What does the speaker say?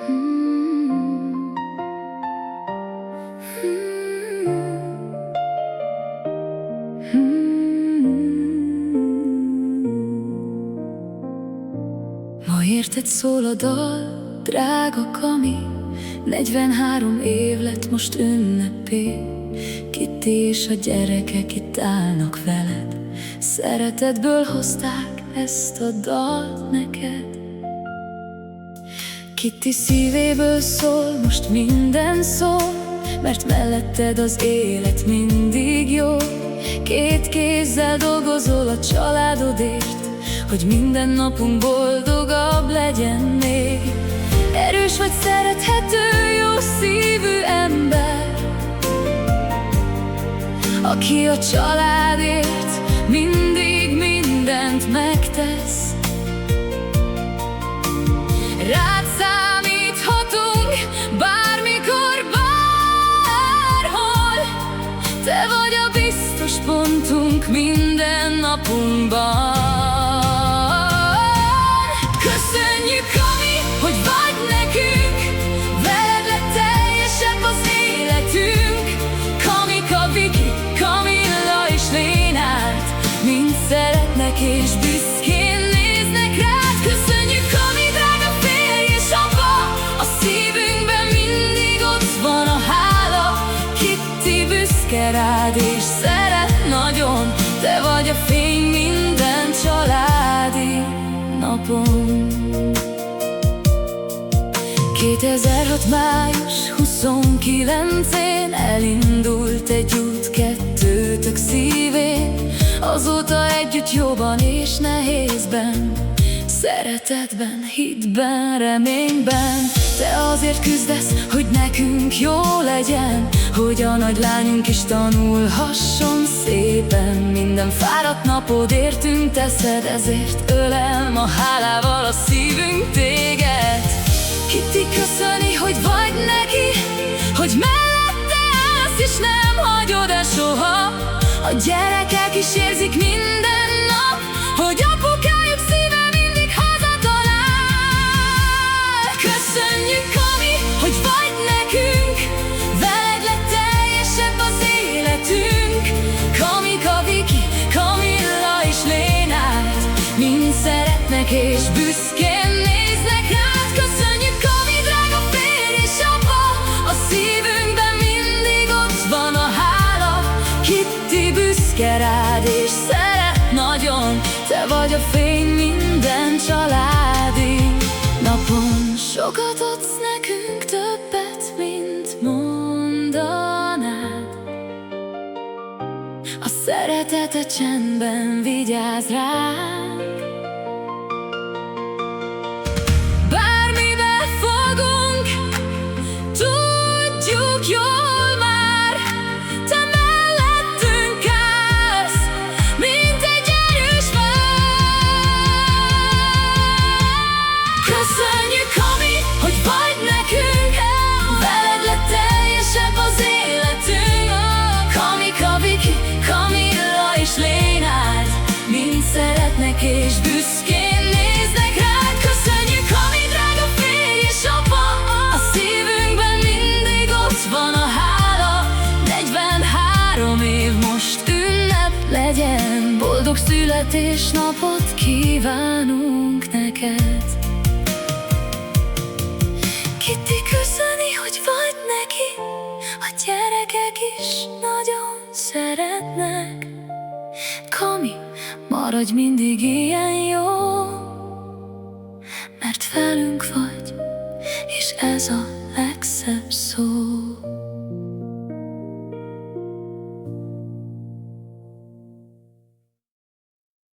Ma érted szól a dal, drága Kami, 43 év lett most ünnepé. Kitty és a gyerekek itt állnak veled, szeretetből hozták ezt a dalt neked. Kitty szívéből szól, most minden szól, mert melletted az élet mindig jó. Két kézzel dolgozol a családodért, hogy minden napunk boldogabb legyen még. Erős vagy, szerethető, jó szívű ember, aki a családért mindig mindent megtesz. Rád számíthatunk bármikor, bárhol, te vagy a biztos pontunk minden napunkban. Köszönjük, Kami, hogy vagy nekünk, veled lett teljesebb az életünk. Kamika, Viki, Kamilla és Lénát mind szeretnek és büszkén néznek rád. Köszönjük, Kami, drága férj és apa, a szívünkben mindig ott van a hála. Kitty büszke rád és szeret nagyon, te vagy a fény minden családi napon. 2006. május 29-én elindult egy út kettőtök szívén. Azóta együtt jóban és nehézben, szeretetben, hitben, reményben. Te azért küzdesz, hogy nekünk jó legyen, hogy a nagylányunk is tanulhasson szépen. Minden fáradt napod értünk teszed, ezért ölelm a hálával a szívünk téged. Kitty köszöni, hogy vagy neki, hogy mellette állsz és nem hagyod el soha. A gyerekek is érzik minden nap, hogy apukájuk szíve mindig hazatalál. Köszönjük, Kami, hogy vagy nekünk, veled lett teljesebb az életünk. Kamika, Viki, Kamilla és Lénát mind szeretnek és büszkén néznek rád. Köszönjük, Kami, drága férj és apa, a szívünkben mindig ott van a hála. Kitty büszke rád és szeret nagyon, te vagy a fény minden családi napon. Sokat adsz nekünk, többet, mint mondanád. A szeretete csendben vigyáz ránk. Bármibe fogunk, tudjuk jól már, te mellettünk állsz, mint egy erős vár. Köszönjük, Kami, hogy vagy nekünk, veled lett teljesebb az életünk. Kamika, Viki, Kamilla és Lénát mind szeretnek és büszkén néznek rád. Köszönjük, Kami, drága férj és apa, a szívünkben mindig ott van a hála. 43 év most ünnep legyen, boldog születésnapot kívánunk neked. Kitty köszöni, hogy vagy neki, a gyerekek is nagyon szeretnek. Kami, maradj mindig ilyen jó, mert velünk vagy, és ez a legszebb szó.